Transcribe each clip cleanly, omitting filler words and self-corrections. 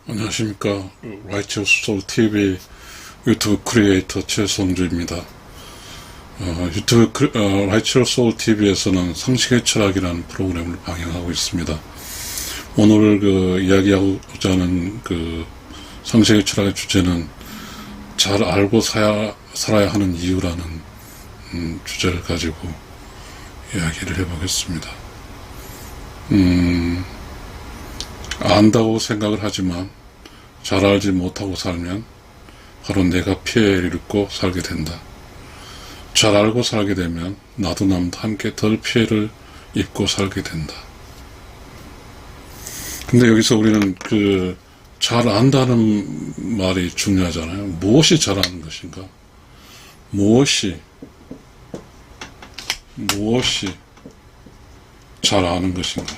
안녕하십니까. 라이처스 소울 TV 유튜브 크리에이터 최성주입니다. 라이처스 소울 TV에서는 상식의 철학이라는 프로그램을 방영하고 있습니다. 오늘 이야기하고자 하는 상식의 철학의 주제는 잘 알고 살아야 하는 이유라는 주제를 가지고 이야기를 해보겠습니다. 안다고 생각을 하지만 잘 알지 못하고 살면 바로 내가 피해를 입고 살게 된다. 잘 알고 살게 되면 나도 남도 함께 덜 피해를 입고 살게 된다. 근데 여기서 우리는 잘 안다는 말이 중요하잖아요. 무엇이 잘 아는 것인가? 무엇이 잘 아는 것인가?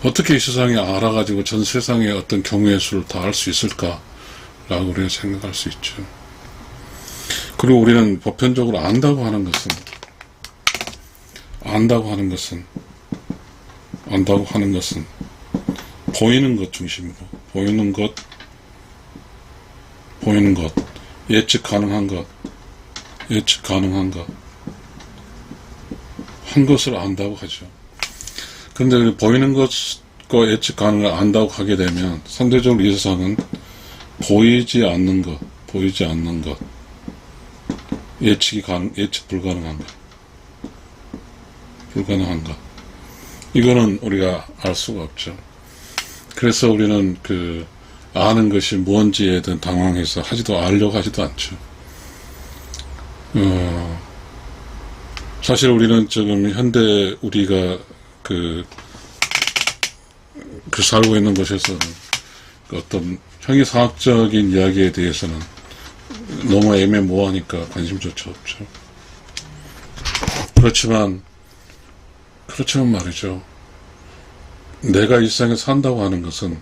어떻게 이 세상에 알아가지고 전 세상의 어떤 경우의 수를 다 알 수 있을까? 라고 우리는 생각할 수 있죠. 그리고 우리는 보편적으로 안다고 하는 것은 보이는 것 중심으로 보이는 것, 예측 가능한 것 한 것을 안다고 하죠. 그런데 보이는 것과 예측 가능을 안다고 하게 되면 상대적으로 이 세상은 보이지 않는 것, 예측 불가능한 것, 이거는 우리가 알 수가 없죠. 그래서 우리는 아는 것이 뭔지에 대한 당황해서 알려고 하지도 않죠. 사실 우리는 지금 현대 우리가 살고 있는 곳에서는 어떤 형이상학적인 이야기에 대해서는 너무 애매모호하니까 관심조차 없죠. 그렇지만 말이죠. 내가 이 세상에 산다고 하는 것은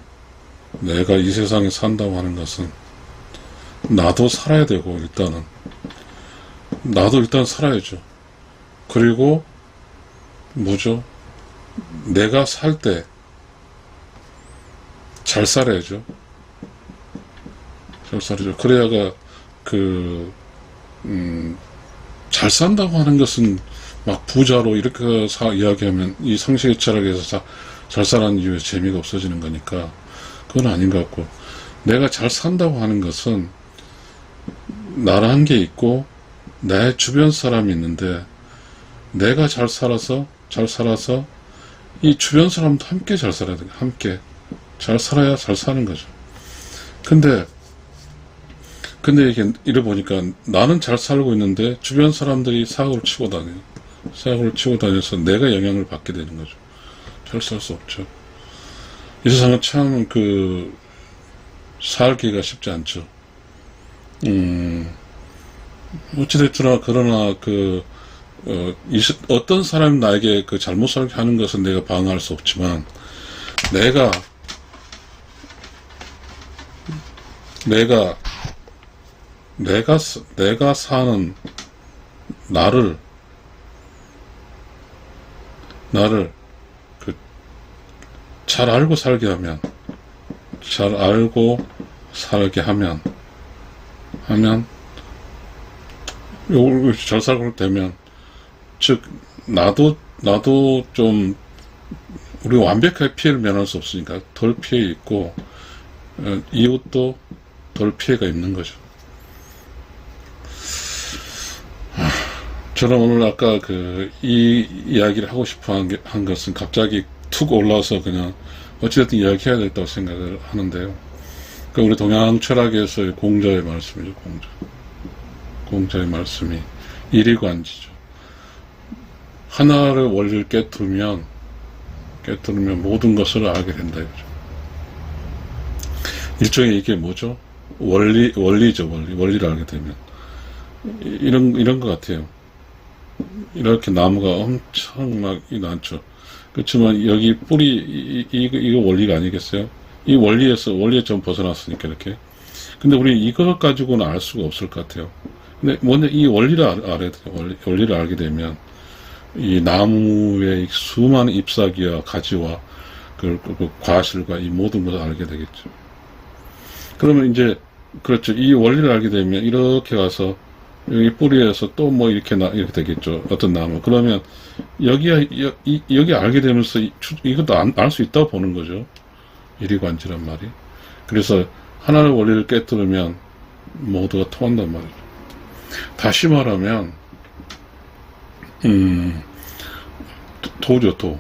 나도 살아야 되고 나도 일단 살아야죠. 그리고 내가 살 때 잘 살아야죠. 그래야가 잘 산다고 하는 것은 막 부자로 이렇게 이야기하면 이 상식의 철학에서 잘 사는 이유에 재미가 없어지는 거니까 그건 아닌 것 같고, 내가 잘 산다고 하는 것은 나라는 게 있고 내 주변 사람이 있는데 내가 잘 살아서 이 주변 사람도 함께 잘 살아야 돼요. 함께 잘 살아야 잘 사는 거죠. 근데 이래 보니까 나는 잘 살고 있는데 주변 사람들이 사고를 치고 다녀서 내가 영향을 받게 되는 거죠. 잘 살 수 없죠. 이 세상은 참 살기가 쉽지 않죠. 어찌됐거나 그러나 어떤 사람이 나에게 잘못 살게 하는 것은 내가 방어할 수 없지만, 내가 사는 나를 잘 알고 살게 하면 잘 살게 되면, 즉 나도 좀 우리가 완벽하게 피해를 면할 수 없으니까 덜 피해 있고 이웃도 덜 피해가 있는 거죠. 저는 오늘 아까 이 이야기를 하고 싶어 한 것은 갑자기 툭 올라와서 그냥 어찌됐든 이야기해야 된다고 생각을 하는데요. 우리 동양 철학에서의 공자의 말씀이죠. 공자의 말씀이 일이관지죠. 하나를 원리를 깨뜨리면 모든 것을 알게 된다 이거죠. 일종의 이게 뭐죠? 원리죠. 원리를 알게 되면 이런 것 같아요. 이렇게 나무가 엄청 막 많죠. 그렇지만 여기 뿌리 이거 원리가 아니겠어요? 이 원리에 좀 벗어났으니까 이렇게. 근데 우리 이것 가지고는 알 수가 없을 것 같아요. 근데 먼저 이 원리를 알아야 돼요. 원리를 알게 되면 이 나무의 수많은 잎사귀와 가지와 그 과실과 이 모든 것을 알게 되겠죠. 그러면 이제 그렇죠. 이 원리를 알게 되면 이렇게 가서 여기 뿌리에서 또 뭐 이렇게 이렇게 되겠죠. 어떤 나무. 그러면 여기 알게 되면서 이것도 알 수 있다고 보는 거죠. 이리관지란 말이. 그래서 하나의 원리를 깨뜨리면 모두가 통한단 말이죠. 다시 말하면 도죠.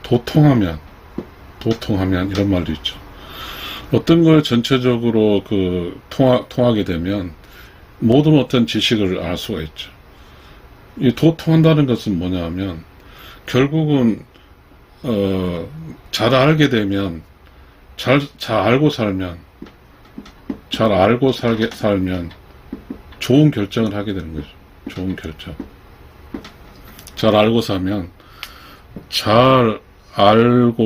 도통하면 이런 말도 있죠. 어떤 걸 전체적으로 통하게 되면 모든 어떤 지식을 알 수가 있죠. 이 도통한다는 것은 뭐냐 하면 결국은 잘 알게 되면 잘 알고 살면 좋은 결정을 하게 되는 거죠. 좋은 결정. 잘 알고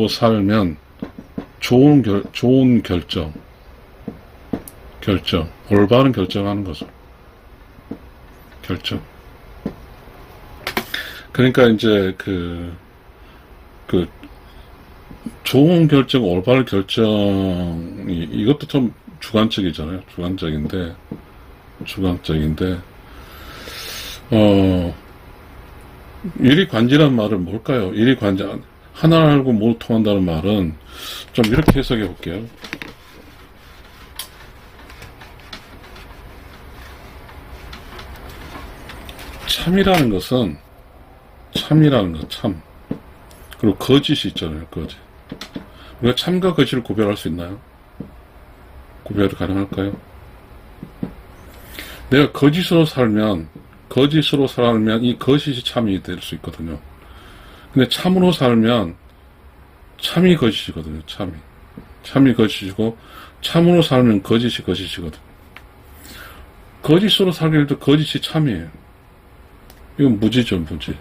살면 좋은 결정, 올바른 결정하는 거죠. 결정. 그러니까 이제 좋은 결정, 올바른 결정이 이것도 좀 주관적이잖아요. 주관적인데 이리관지란 말은 뭘까요? 이리관지 하나를 알고 뭘 통한다는 말은 좀 이렇게 해석해 볼게요. 참이라는 것은 참. 그리고 거짓이 있잖아요. 거짓. 우리가 참과 거짓을 구별할 수 있나요? 구별이 가능할까요? 내가 거짓으로 살면 이 거짓이 참이 될 수 있거든요. 근데 참으로 살면 참이 거짓이거든요. 참이 거짓이고 참으로 살면 거짓이 거짓이거든요. 거짓으로 살게 해도 거짓이 참이에요. 이건 무지죠. 무지.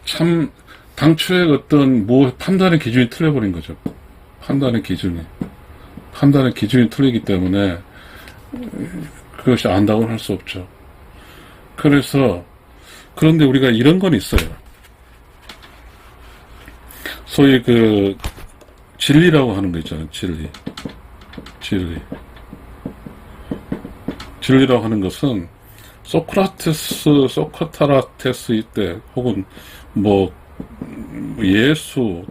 참 당초에 어떤 판단의 기준이 틀려버린 거죠. 판단의 기준이 틀리기 때문에 그것이 안다고는 할 수 없죠. 그런데 우리가 이런 건 있어요. 소위 진리라고 하는 거 있잖아요. 진리라고 하는 것은 소크라테스 이때 혹은 예수,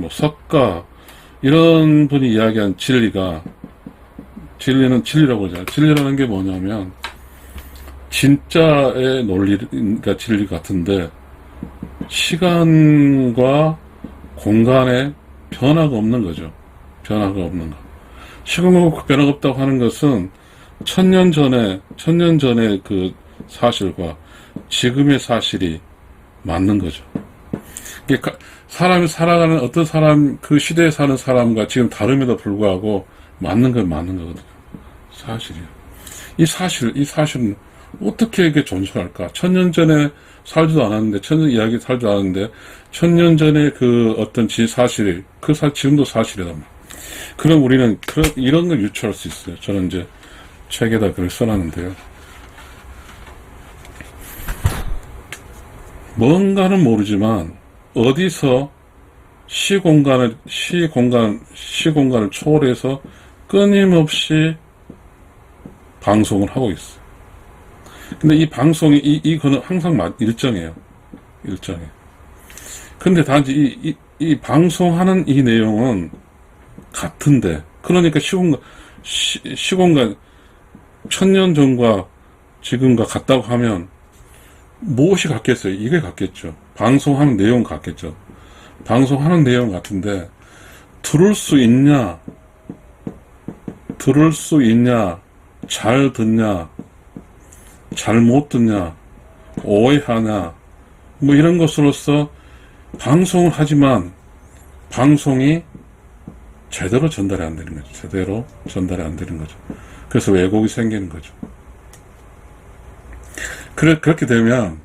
석가 이런 분이 이야기한 진리는 진리라고 하잖아요. 진리라는 게 뭐냐면 진짜의 논리가 진리 같은데 시간과 공간에 변화가 없는 거죠. 시간과 변화가 없다고 하는 것은 천년 전에 그 사실과 지금의 사실이 맞는 거죠. 사람이 살아가는 어떤 사람, 그 시대에 사는 사람과 지금 다름에도 불구하고 맞는 거거든요. 사실이요. 이 사실은 어떻게 이게 존재할까? 천년 전에 살지도 않았는데, 천년 전에 그 어떤 사실이, 지금도 사실이란 말이에요. 그럼 우리는 이런 걸 유추할 수 있어요. 저는 이제 책에다 글을 써놨는데요. 뭔가는 모르지만, 어디서 시공간을 초월해서 끊임없이 방송을 하고 있어. 근데 이 방송이, 이거는 항상 일정해요. 근데 단지 이 방송하는 이 내용은 같은데, 그러니까 시공간, 천년 전과 지금과 같다고 하면, 무엇이 같겠어요? 이게 같겠죠. 방송하는 내용 같겠죠. 방송하는 내용 같은데, 들을 수 있냐, 잘 듣냐, 잘 못 듣냐, 오해하냐, 이런 것으로서 방송을 하지만, 방송이 제대로 전달이 안 되는 거죠. 그래서 왜곡이 생기는 거죠. 그렇게 되면,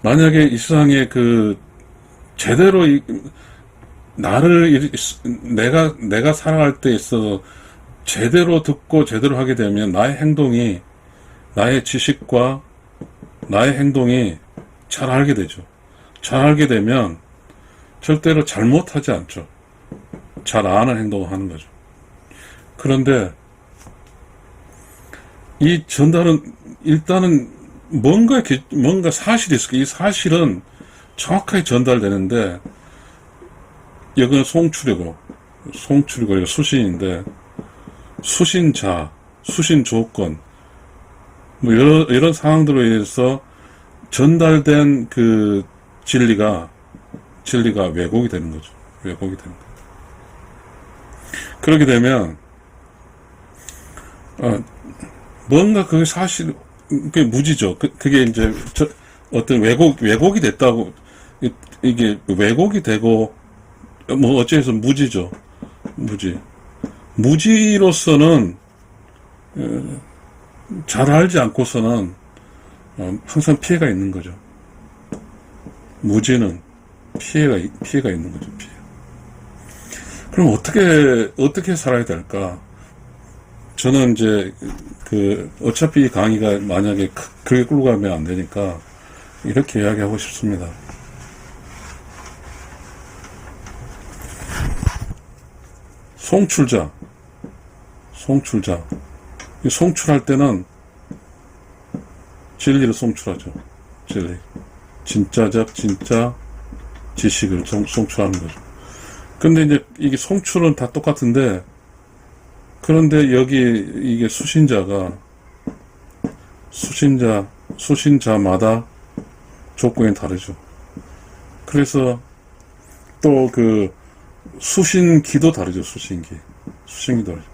만약에 이 세상에 제대로 내가 살아갈 때 있어서 제대로 듣고 제대로 하게 되면 나의 지식과 나의 행동이 잘 알게 되죠. 잘 알게 되면 절대로 잘못하지 않죠. 잘 아는 행동을 하는 거죠. 그런데 이 전달은 일단은 뭔가 사실이 있을 거예요. 이 사실은 정확하게 전달되는데 여기는 송출이고 이거 수신인데 수신자, 수신 조건 뭐 이런 상황들로 인해서 전달된 그 진리가 왜곡이 되는 거죠. 왜곡이 되는 거죠. 그렇게 되면 뭔가 그게 사실 그게 무지죠. 그게 이제 어떤 왜곡이 됐다고 이게 왜곡이 되고 뭐 어째서 무지죠. 무지로서는 잘 알지 않고서는 항상 피해가 있는 거죠. 무지는 피해가 있는 거죠. 피해. 그럼 어떻게 살아야 될까? 저는 이제 어차피 이 강의가 만약에 그렇게 끌고 가면 안 되니까 이렇게 이야기하고 싶습니다. 송출자. 이 송출할 때는 진리를 송출하죠. 진리. 진짜 지식을 송출하는 거죠. 근데 이제 이게 송출은 다 똑같은데, 그런데 이게 수신자마다 조건이 다르죠. 그래서 또 수신기도 다르죠. 수신기도 다르죠.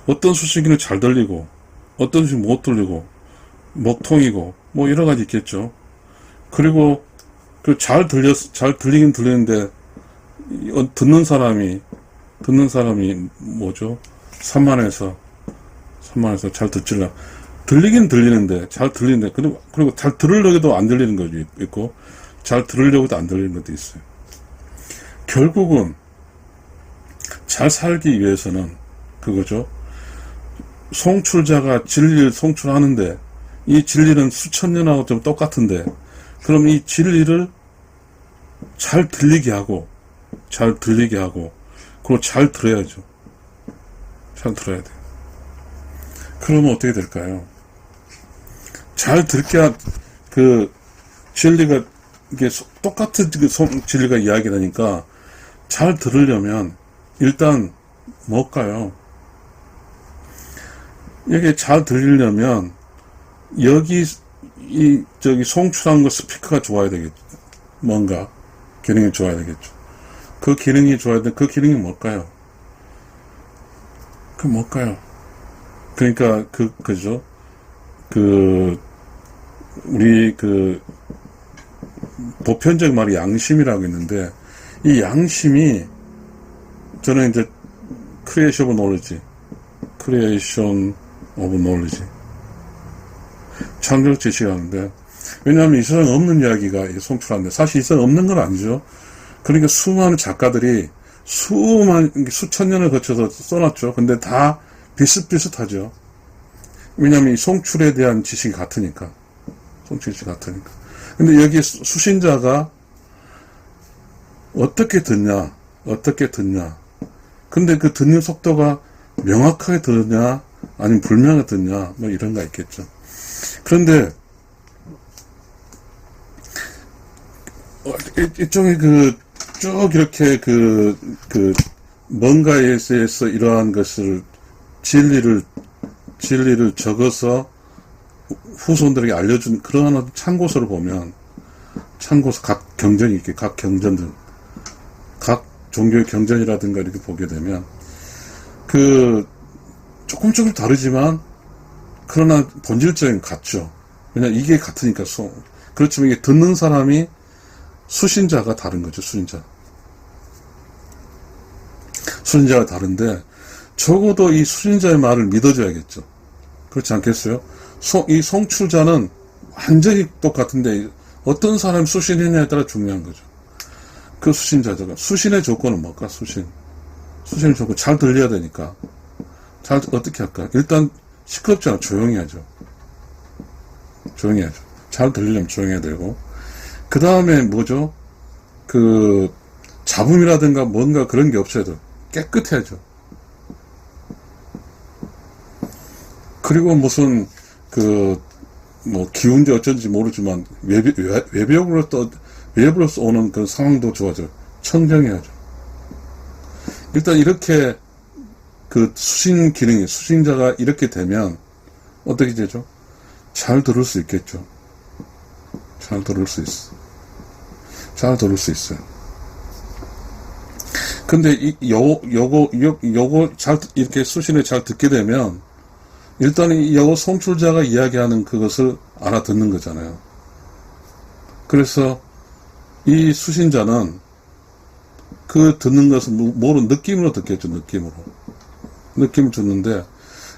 어떤 수신기는 잘 들리고, 어떤 수신기 못 들리고, 먹통이고, 뭐 여러 가지 있겠죠. 그리고 잘 들리긴 들리는데, 듣는 사람이 뭐죠? 산만해서 잘 듣질라. 들리긴 들리는데, 잘 들리는데, 그리고 잘 들으려고도 안 들리는 것도 있고, 잘 들으려고도 안 들리는 것도 있어요. 결국은, 잘 살기 위해서는 그거죠. 송출자가 진리를 송출하는데, 이 진리는 수천 년하고 좀 똑같은데, 그럼 이 진리를 잘 들리게 하고, 그리고 잘 들어야죠. 잘 들어야 돼요. 그러면 어떻게 될까요? 잘 듣게, 진리가, 이게 똑같은 진리가 이야기하니까, 잘 들으려면, 일단, 뭘까요? 이게 잘 들리려면, 송출한 거 스피커가 좋아야 되겠죠. 뭔가, 기능이 좋아야 되겠죠. 그 기능이 좋아야 돼. 그 기능이 뭘까요? 그러니까, 그죠? 우리 보편적 말이 양심이라고 있는데, 이 양심이, 저는 이제, 크리에이션 오브 놀리지. 창조적 지식을 하는데, 왜냐하면 이 세상에 없는 이야기가 송출하는데, 사실 이 세상에 없는 건 아니죠. 그러니까 수많은 작가들이 수천 년을 거쳐서 써놨죠. 근데 다 비슷비슷하죠. 왜냐하면 이 송출에 대한 지식이 같으니까. 근데 여기 수신자가 어떻게 듣냐. 근데 그 듣는 속도가 명확하게 듣느냐, 아니면 불명하게 듣냐, 뭐 이런 거 있겠죠. 그런데, 이쪽에 쭉 이렇게 뭔가에서 이러한 것을, 진리를 적어서 후손들에게 알려준 그러한 참고서를 보면, 각 경전이 있게, 각 종교의 경전이라든가 이렇게 보게 되면, 조금 다르지만, 그러나 본질적인 같죠. 왜냐면 이게 같으니까, 그렇지만 이게 듣는 사람이 수신자가 다른 거죠, 수신자가 다른데, 적어도 이 수신자의 말을 믿어줘야겠죠. 그렇지 않겠어요? 이 송출자는 완전히 똑같은데, 어떤 사람이 수신이냐에 따라 중요한 거죠. 그 수신자가. 수신의 조건은 뭘까, 수신의 조건. 잘 들려야 되니까. 어떻게 할까? 일단, 시끄럽지 않아. 조용히 하죠. 잘 들리려면 조용히 해야 되고. 그 다음에 뭐죠? 그 잡음이라든가 뭔가 그런 게 없어야 돼. 깨끗해야죠. 그리고 무슨 그 뭐 기운지 어쩐지 모르지만 외벽으로서 오는 그런 상황도 좋아져요. 청정해야죠. 일단 이렇게 그 수신 기능이, 수신자가 이렇게 되면 어떻게 되죠? 잘 들을 수 있겠죠. 잘 들을 수 있어. 잘 들을 수 있어요. 근데 요거 이렇게 수신을 잘 듣게 되면 일단 요 송출자가 이야기하는 그것을 알아듣는 거잖아요. 그래서 이 수신자는 그 듣는 것을 모르는 느낌으로 듣겠죠. 느낌을 듣는데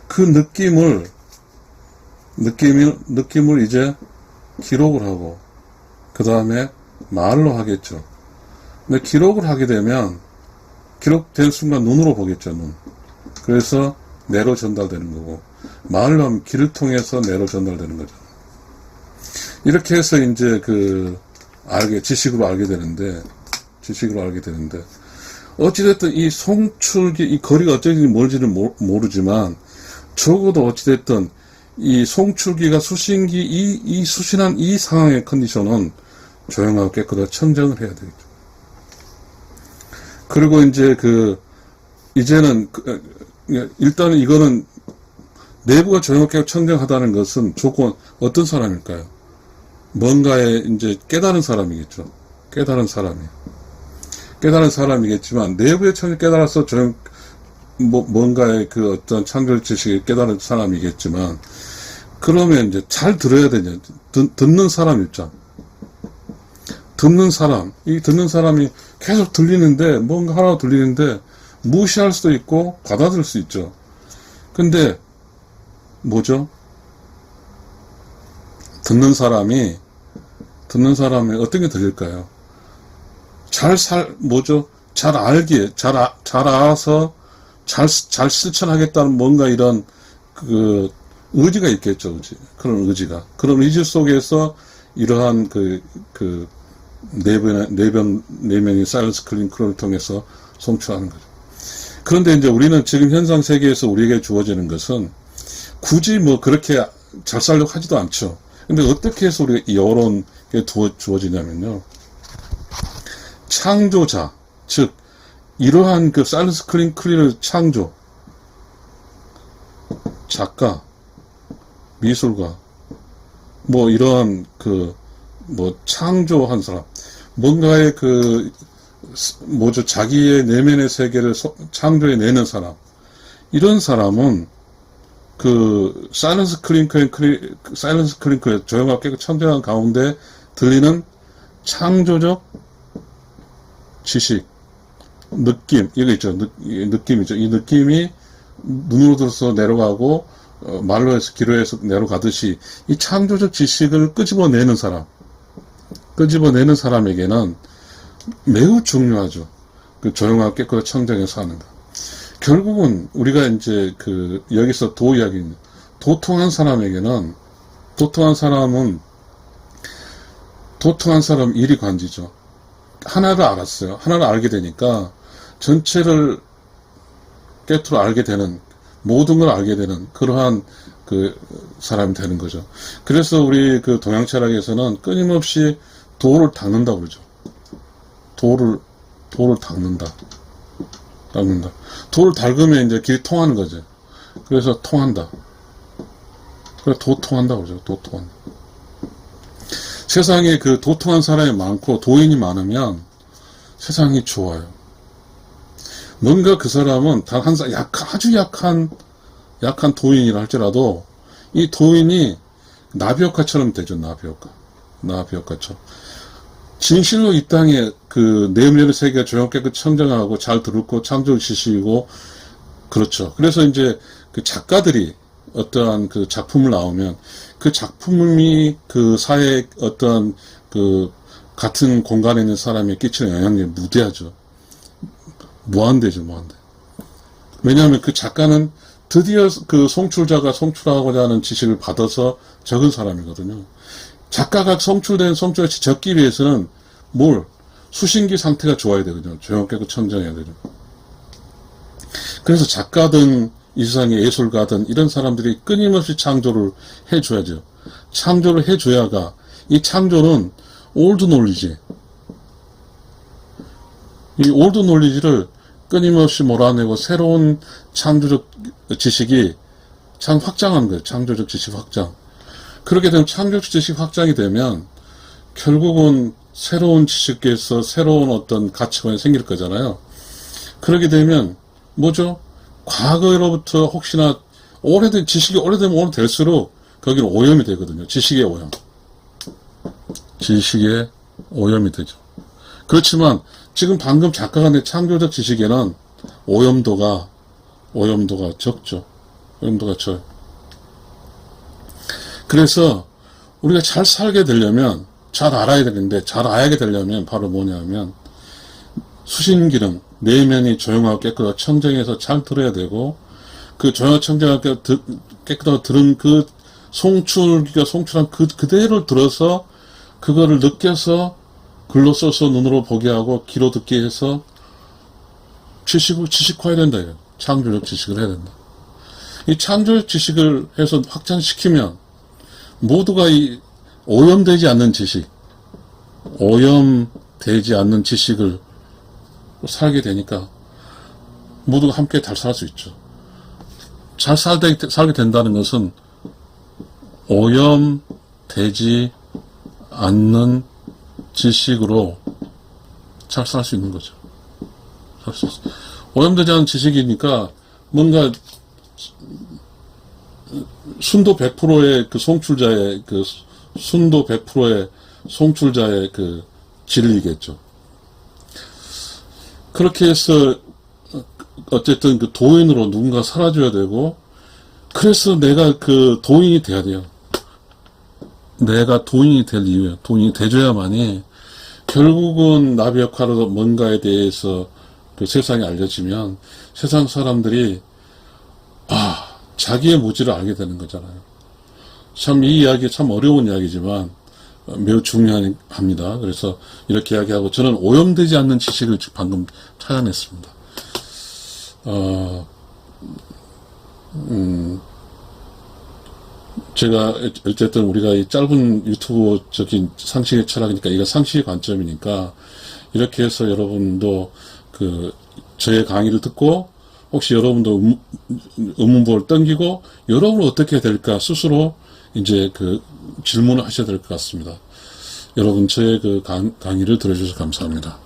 그 느낌을 이제 기록을 하고 그 다음에 말로 하겠죠. 근데 기록을 하게 되면 기록된 순간 눈으로 보겠죠. 눈. 그래서 뇌로 전달되는 거고 말로 하면 귀를 통해서 뇌로 전달되는 거죠. 이렇게 해서 이제 그 지식으로 알게 되는데 어찌됐든 이 송출기, 이 거리가 어쩌든지 멀지는 모르지만 적어도 어찌됐든 이 송출기가 수신기, 이 수신한 이 상황의 컨디션은 조용하고 깨끗하게 청정을 해야 되겠죠. 그리고 이제 이제는 일단은 이거는 내부가 조용하게 청정하다는 것은 조건, 어떤 사람일까요? 뭔가에 이제 깨달은 사람이겠죠. 깨달은 사람이겠지만, 내부의 청정 깨달아서 뭔가의 그 어떤 창조 지식을 깨달은 사람이겠지만, 그러면 이제 잘 들어야 되냐. 듣는 사람 입장. 듣는 사람이 계속 들리는데, 뭔가 하나 들리는데, 무시할 수도 있고, 받아들일 수 있죠. 근데, 뭐죠? 듣는 사람이 어떤 게 들릴까요? 잘 알아서, 잘 실천하겠다는 뭔가 이런, 의지가 있겠죠, 그런 의지 속에서 이러한 내면의 사일런스 클링크를 통해서 송출하는 거죠. 그런데 이제 우리는 지금 현상 세계에서 우리에게 주어지는 것은 굳이 뭐 그렇게 잘 살려고 하지도 않죠. 근데 어떻게 해서 우리가 이런 게 주어지냐면요. 창조자, 즉, 이러한 그 사일런스 클링크를 작가, 미술가, 뭐 이러한 창조한 사람, 뭔가의 자기의 내면의 세계를 창조해내는 사람, 이런 사람은 사일런스 클링크의 조용하게 청정한 가운데 들리는 창조적 지식, 느낌, 이거 있죠. 느낌이죠. 이 느낌이 눈으로 들어서 내려가고, 말로 해서, 귀로 해서 내려가듯이, 이 창조적 지식을 끄집어내는 사람에게는 매우 중요하죠. 조용하고 깨끗하게 청정해서 하는 것. 결국은 우리가 이제 여기서 도통한 사람에게는, 도통한 사람 일이 관지죠. 하나를 알았어요. 하나를 알게 되니까 전체를 깨트로 알게 되는, 모든 걸 알게 되는 그러한 사람이 되는 거죠. 그래서 우리 동양 철학에서는 끊임없이 도를 닦는다고 그러죠. 도를 닦는다. 도를 닦으면 이제 길이 통하는 거죠. 그래서 통한다. 그래서 도통한다고 그러죠. 도통한다. 세상에 도통한 사람이 많고 도인이 많으면 세상이 좋아요. 뭔가 그 사람은 단 한 사람, 아주 약한 도인이라 할지라도 이 도인이 나비효과처럼 되죠. 나비효과처럼. 진실로 이 땅에 내면의 세계가 조용하게 청정하고 잘 들었고 창조 지식이고, 그렇죠. 그래서 이제 작가들이 어떠한 작품을 나오면 그 작품이 사회에 어떠한 같은 공간에 있는 사람이 끼치는 영향력이 무대하죠. 무한대죠. 왜냐하면 그 작가는 드디어 송출자가 송출하고자 하는 지식을 받아서 적은 사람이거든요. 작가가 성출된 성취치 적기 위해서는 뭘? 수신기 상태가 좋아야 되거든요. 조용하게 청정해야 되죠. 그래서 작가든 이 세상의 예술가든 이런 사람들이 끊임없이 창조를 해줘야죠. 창조를 해줘야가, 이 창조는 올드 논리지. 이 올드 논리지를 끊임없이 몰아내고 새로운 창조적 지식이 참 확장하는 거예요. 창조적 지식 확장. 그렇게 되면 창조적 지식 확장이 되면 결국은 새로운 지식에서 새로운 어떤 가치관이 생길 거잖아요. 그렇게 되면 뭐죠? 과거로부터 혹시나 오래된 지식이 오래되면 오래될수록 거기는 오염이 되거든요. 지식의 오염. 지식의 오염이 되죠. 그렇지만 지금 방금 작가가 낸 창조적 지식에는 오염도가 적죠. 오염도가 적어요. 그래서 우리가 잘 살게 되려면 잘 알아야 되는데, 잘 알게 되려면 바로 뭐냐면 수신기능, 내면이 조용하고 깨끗하고 청정해서 잘 들어야 되고, 그 조용하고 청정하고 깨끗하고 들은 그 송출기가 송출한 그대로 들어서 그거를 느껴서 글로 써서 눈으로 보게 하고 귀로 듣게 해서 지식화해야 된다. 이거. 창조적 지식을 해야 된다. 이 창조적 지식을 해서 확장시키면 모두가 이 오염되지 않는 지식, 오염되지 않는 지식을 살게 되니까 모두가 함께 잘 살 수 있죠. 잘 살게 된다는 것은 오염되지 않는 지식으로 잘 살 수 있는 거죠. 오염되지 않은 지식이니까 뭔가 순도 100%의 그 송출자의 그 순도 100%의 송출자의 그 진리겠죠. 그렇게 해서 어쨌든 그 도인으로 누군가 살아줘야 되고, 그래서 내가 그 도인이 돼야 돼요. 내가 도인이 될 이유예요. 도인이 돼줘야만이 결국은 나비 역할로 뭔가에 대해서 그 세상에 알려지면 세상 사람들이 자기의 무지를 알게 되는 거잖아요. 참 이 이야기 참 어려운 이야기지만 매우 중요합니다. 그래서 이렇게 이야기하고, 저는 오염되지 않는 지식을 방금 찾아냈습니다. 제가 어쨌든 우리가 이 짧은 유튜브적인 상식의 철학이니까, 이거 상식의 관점이니까 이렇게 해서 여러분도 그 저의 강의를 듣고 혹시 여러분도 의문부를 던지고 여러분은 어떻게 해야 될까 스스로 이제 그 질문을 하셔야 될 것 같습니다. 여러분 저의 그 강의를 들어주셔서 감사합니다.